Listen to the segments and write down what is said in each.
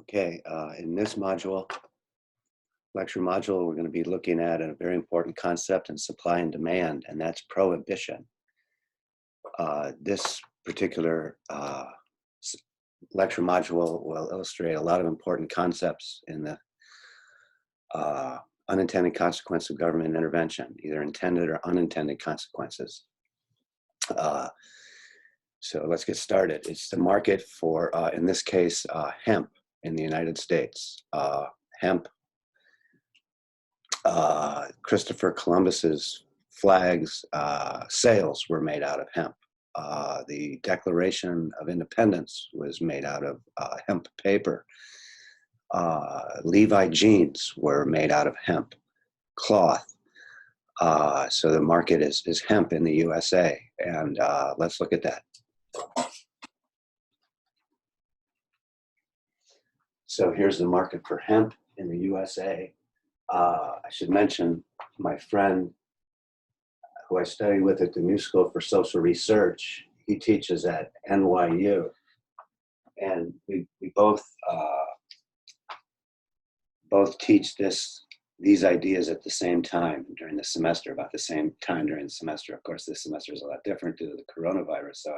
Okay, in this lecture module, we're going to be looking at a very important concept in supply and demand, and that's prohibition. This particular lecture module will illustrate a lot of important concepts in the unintended consequence of government intervention, either intended or unintended consequences. So let's get started. It's the market for, in this case, hemp in the United States. Hemp, Christopher Columbus's flags, sails were made out of hemp. The Declaration of Independence was made out of hemp paper. Levi jeans were made out of hemp cloth. So the market is hemp in the USA, and let's look at that. So here's the market for hemp in the USA. I should mention my friend who I study with at the New School for Social Research. He teaches at NYU, and we both teach these ideas at the same time during the semester, about the same time during the semester. Of course, this semester is a lot different due to the coronavirus, so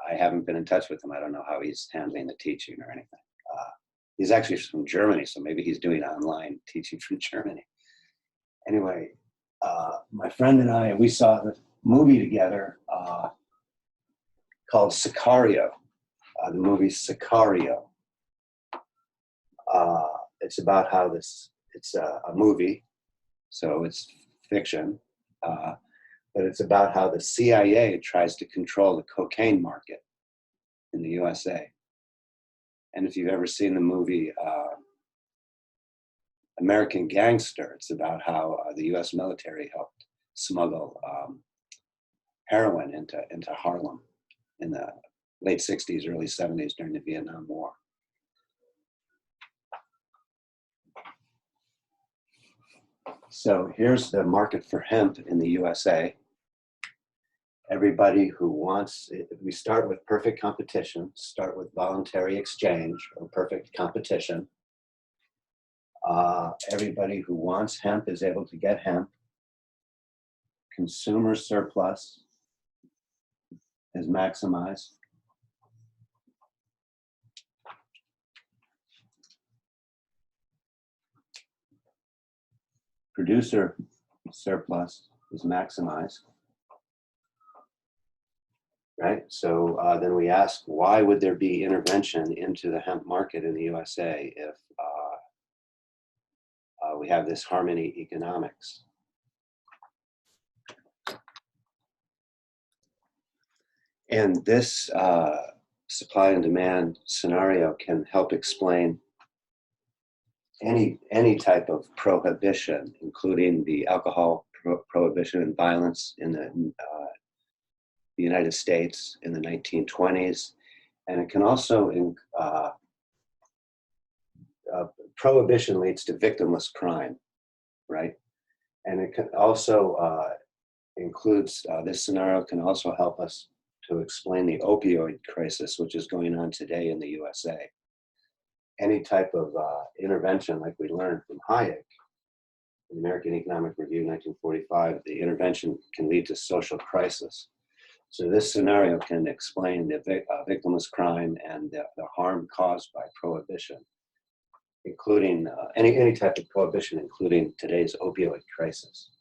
I haven't been in touch with him. I don't know how he's handling the teaching or anything. He's actually from Germany, so maybe he's doing online teaching from Germany. Anyway, my friend and I, we saw the movie together called Sicario. The movie Sicario. It's about how it's a movie, so it's fiction, but it's about how the CIA tries to control the cocaine market in the USA. And if you've ever seen the movie American Gangster, it's about how the US military helped smuggle heroin into Harlem in the late 60s, early 70s during the Vietnam War. So here's the market for hemp in the USA. Everybody who wants, we start with perfect competition, start with voluntary exchange or perfect competition. Everybody who wants hemp is able to get hemp. Consumer surplus is maximized. Producer surplus is maximized. Right? So then we ask, why would there be intervention into the hemp market in the USA if we have this harmony economics? And this supply and demand scenario can help explain any type of prohibition, including the alcohol prohibition and violence in the United States in the 1920s. And it can also, prohibition leads to victimless crime, right? And it can also includes, this scenario can also help us to explain the opioid crisis, which is going on today in the USA. Any type of intervention, like we learned from Hayek in the American Economic Review, 1945, the intervention can lead to social crisis. So this scenario can explain the victimless crime and the harm caused by prohibition, including any type of prohibition, including today's opioid crisis.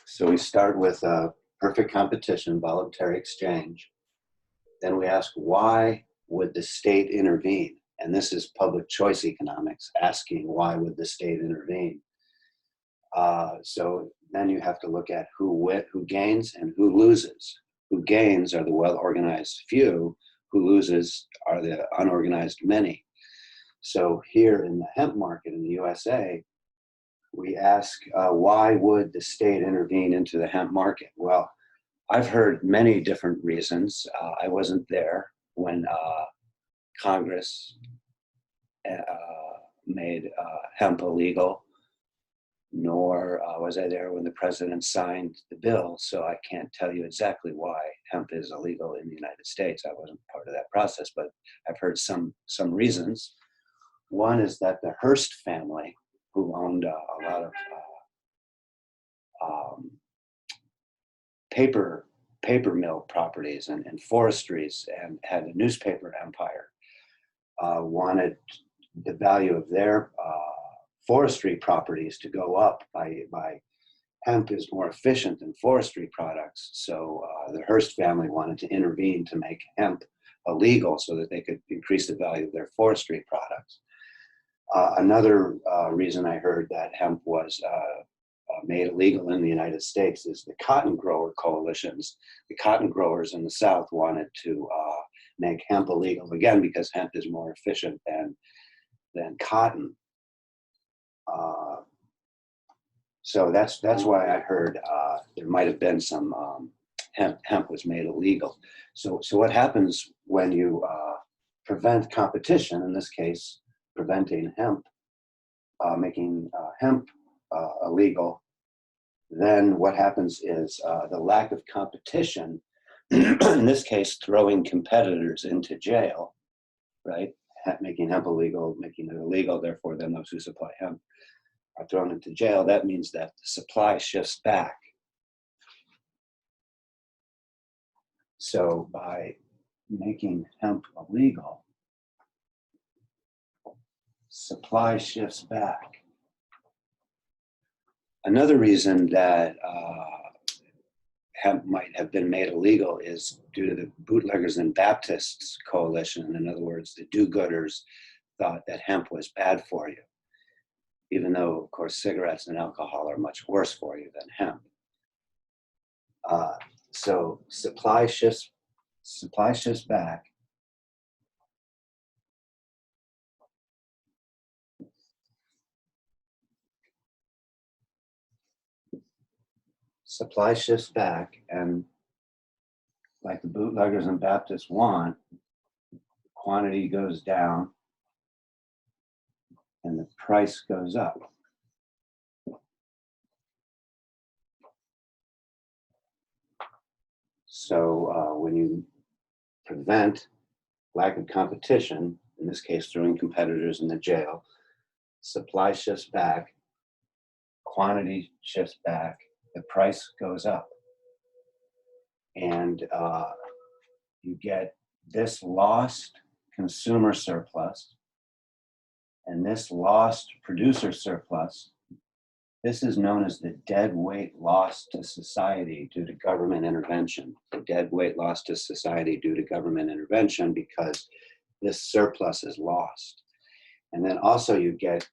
So we start with perfect competition, voluntary exchange. Then we ask, why would the state intervene? And this is public choice economics, asking why would the state intervene? So then you have to look at who gains and who loses. Who gains are the well-organized few, who loses are the unorganized many. So here in the hemp market in the USA, we ask, why would the state intervene into the hemp market? Well, I've heard many different reasons. I wasn't there when Congress made hemp illegal. nor was I there when the president signed the bill, so I can't tell you exactly why hemp is illegal in the United States. I wasn't part of that process, but I've heard some reasons. One is that the Hearst family, who owned a lot of um, paper mill properties and forestries and had a newspaper empire, wanted the value of their forestry properties to go up by hemp is more efficient than forestry products. So the Hearst family wanted to intervene to make hemp illegal so that they could increase the value of their forestry products. Another reason I heard that hemp was made illegal in the United States is the cotton grower coalitions. The cotton growers in the South wanted to make hemp illegal again because hemp is more efficient than cotton. So that's why I heard there might have been some hemp was made illegal. So what happens when you prevent competition? In this case, preventing hemp, making hemp illegal. Then what happens is the lack of competition, in this case, throwing competitors into jail, right? Making hemp illegal, making it illegal, therefore then those who supply hemp are thrown into jail. That means that the supply shifts back. So by making hemp illegal, supply shifts back. Another reason that hemp might have been made illegal is due to the bootleggers and Baptists coalition. In other words, the do-gooders thought that hemp was bad for you, even though, of course, cigarettes and alcohol are much worse for you than hemp. So supply shifts back. Supply shifts back, and like the bootleggers and Baptists want, quantity goes down and the price goes up. So when you prevent lack of competition, in this case throwing competitors in the jail, supply shifts back, quantity shifts back, the price goes up. And you get this lost consumer surplus and this lost producer surplus. This is known as the dead weight loss to society due to government intervention. The dead weight loss to society due to government intervention because this surplus is lost. And then also you get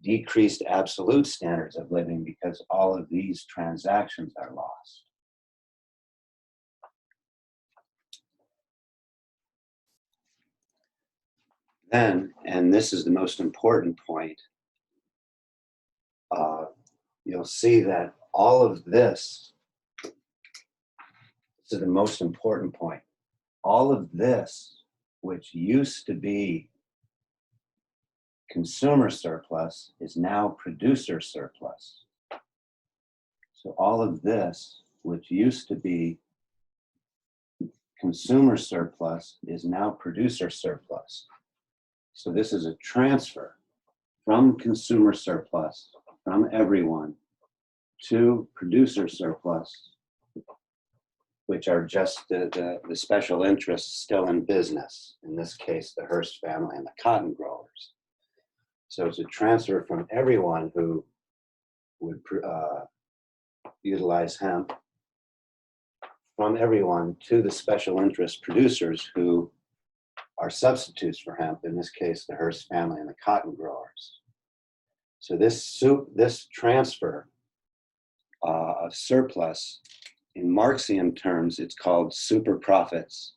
decreased absolute standards of living because all of these transactions are lost. Then, and this is the most important point, you'll see that all of this is the most important point. All of this, which used to be consumer surplus, is now producer surplus. So all of this, which used to be consumer surplus, is now producer surplus. So this is a transfer from consumer surplus, from everyone, to producer surplus, which are just the special interests still in business, in this case, the Hearst family and the cotton growers. So it's a transfer from everyone who would utilize hemp, from everyone to the special interest producers who are substitutes for hemp, in this case, the Hearst family and the cotton growers. So this transfer of surplus, in Marxian terms, it's called super profits.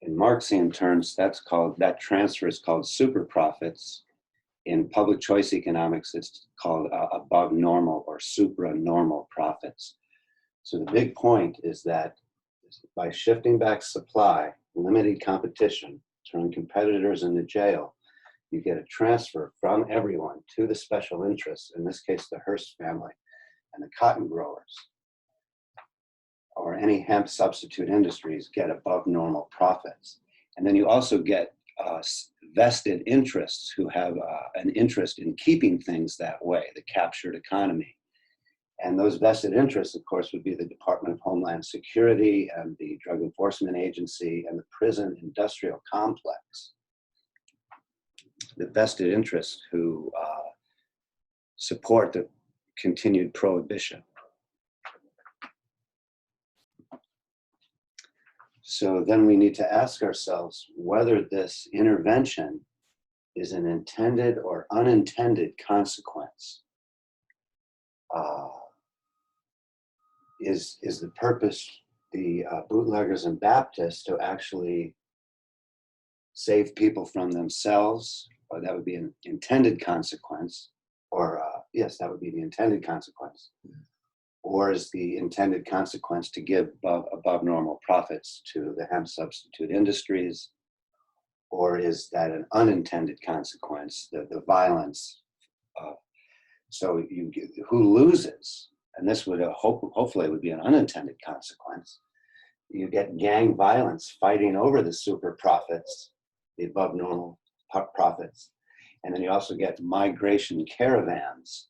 In Marxian terms, that transfer is called super profits. In public choice economics, it's called above normal or supranormal profits. So the big point is that by shifting back supply, limited competition, throwing competitors into jail, you get a transfer from everyone to the special interests, in this case, the Hearst family and the cotton growers, or any hemp substitute industries get above normal profits. And then you also get vested interests who have an interest in keeping things that way, the captured economy. And those vested interests, of course, would be the Department of Homeland Security and the Drug Enforcement Agency and the prison industrial complex. The vested interests who support the continued prohibition. So then we need to ask ourselves whether this intervention is an intended or unintended consequence. Is the purpose the bootleggers and Baptists to actually save people from themselves, or that would be an intended consequence, or yes, that would be the intended consequence. Or is the intended consequence to give above normal profits to the hemp substitute industries? Or is that an unintended consequence, the violence? So who loses? And this would hopefully would be an unintended consequence. You get gang violence fighting over the super profits, the above normal profits. And then you also get migration caravans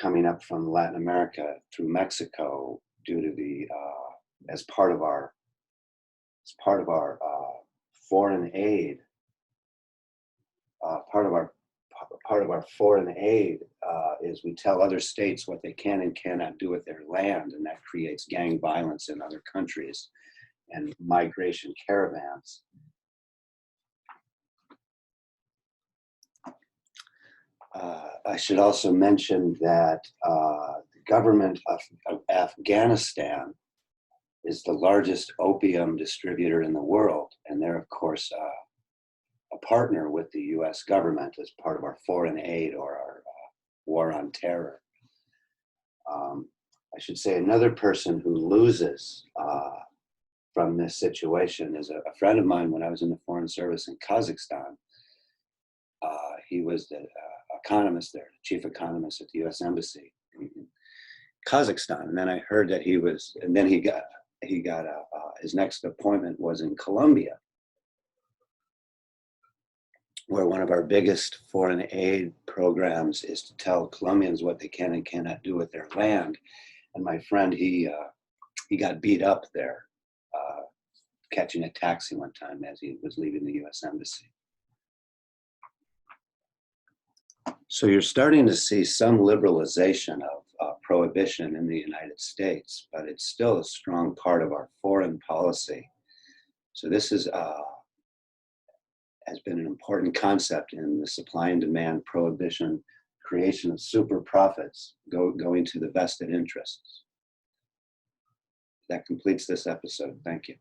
coming up from Latin America through Mexico due to the as part of our foreign aid. Part of our foreign aid is we tell other states what they can and cannot do with their land, and that creates gang violence in other countries and migration caravans. I should also mention that the government of Afghanistan is the largest opium distributor in the world, and they're, of course, a partner with the US government as part of our foreign aid or our war on terror. I should say another person who loses from this situation is a friend of mine when I was in the Foreign Service in Kazakhstan. He was the economist there, the chief economist at the US Embassy in Kazakhstan. And then I heard that his next appointment was in Colombia, where one of our biggest foreign aid programs is to tell Colombians what they can and cannot do with their land. And my friend, he got beat up there, catching a taxi one time as he was leaving the US Embassy. So you're starting to see some liberalization of prohibition in the United States, but it's still a strong part of our foreign policy. So this has been an important concept in the supply and demand prohibition, creation of super profits going to the vested interests. That completes this episode. Thank you.